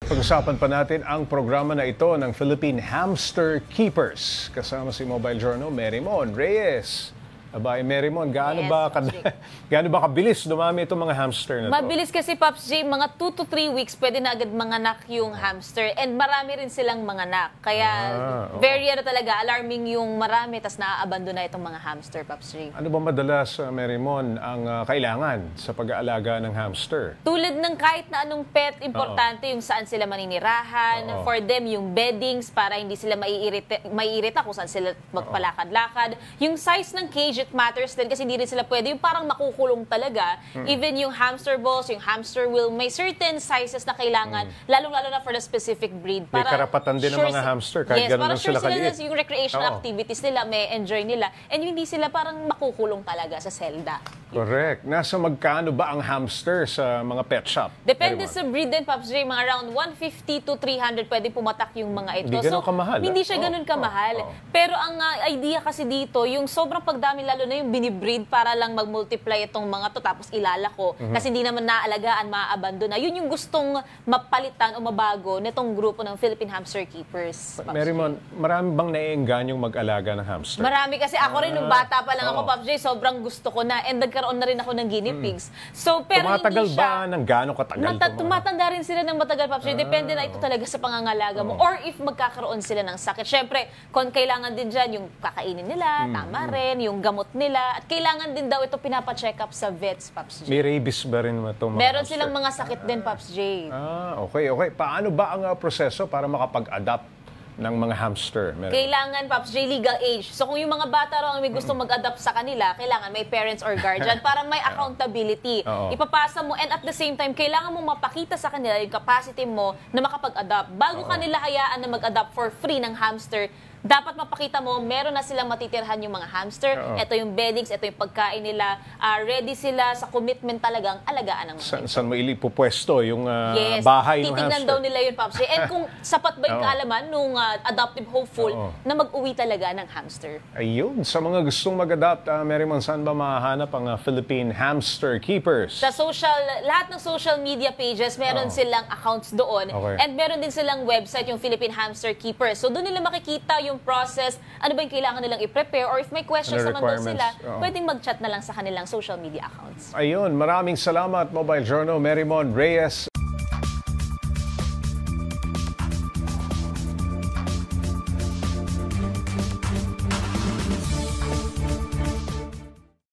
Pag-usapan pa natin ang programa na ito ng Philippine Hamster Keepers. Kasama si Mobile Journal, Merymon Reyes. Abay, Merymon, gaano ba kabilis dumami itong mga hamster na to? Mabilis kasi, Pops J, mga 2 to 3 weeks pwede na agad manganak yung hamster. And marami rin silang manganak. Kaya very talaga, alarming yung marami, tas naaabandona itong mga hamster, Pops J. Ano ba madalas, Merymon, ang kailangan sa pag-aalaga ng hamster? Tulad ng kahit na anong pet, importante yung saan sila maninirahan. For them, yung beddings para hindi sila maiirita kung saan sila magpalakad-lakad. Yung size ng cage, it matters din kasi hindi rin sila pwede yung parang makukulong talaga. Even yung hamster balls, yung hamster wheel, may certain sizes na kailangan, lalong-lalo na for the specific breed. May karapatan din ng mga hamster kahit ganun lang sila kaliit. Yung recreational activities nila, may enjoy nila. And yung hindi sila parang makukulong talaga sa selda. Correct. Nasa magkano ba ang hamster sa mga pet shop? Depende sa breed din, Pops J. Mga around 150 to 300 pwede pumatak yung mga ito. Hindi ganun kamahal. Hindi siya ganun kamahal. Pero ang idea kasi dito, yung sobrang pagdami, lalo na yung binibreed para lang mag-multiply itong mga to tapos ilalako. Kasi hindi naman naaalagaan, maaabandona. Yun yung gustong mapalitan o mabago nitong grupo ng Philippine Hamster Keepers. Merymon, marami bang naiengganyong mag-alaga ng hamster? Marami kasi ako rin, nung bata pa lang ako, Pops J, sobrang gusto ko na. And nagkaroon na rin ako ng guinea pigs. So, pero tumatagal hindi siya, ba ng gano'ng katagal? Tumatanda rin sila ng matagal, Pops J. Depende na ito talaga sa pangangalaga mo. Or if magkakaroon sila ng sakit. Siyempre, kung kailangan din dyan, yung kakainin nila, tama rin, yung gamot nila. At kailangan din daw ito pinapacheck up sa vets, Pops J. May rabies ba rin itong mga Meron hamster? silang mga sakit din, Pops J. Okay. Paano ba ang proseso para makapag-adapt ng mga hamster? Kailangan, Pops J, legal age. So kung yung mga bata raw ang may gusto mag-adapt sa kanila, kailangan may parents or guardian para may accountability. Ipapasa mo, and at the same time, kailangan mo mapakita sa kanila yung capacity mo na makapag-adapt. Bago kanila hayaan na mag-adapt for free ng hamster, dapat mapakita mo, meron na silang matitirhan yung mga hamster. Ito yung beddings, ito yung pagkain nila. Ready sila sa commitment talagang alagaan ng mga Saan mo ilipupwesto yung bahay ng hamster? Titingnan daw nila yun, Pops. And kung sapat ba yung kaalaman nung adoptive hopeful na mag-uwi talaga ng hamster. Ayun. Sa mga gustong mag-adapt, Merymon, saan ba mahahanap ang Philippine Hamster Keepers? Sa lahat ng social media pages, meron silang accounts doon. And meron din silang website, yung Philippine Hamster Keepers. So doon nila makikita yung process, ano ba yung kailangan nilang i-prepare, or if may questions naman daw sila, pwedeng mag-chat na lang sa kanilang social media accounts. Ayun, maraming salamat, Mobile Journal, Merymon Reyes.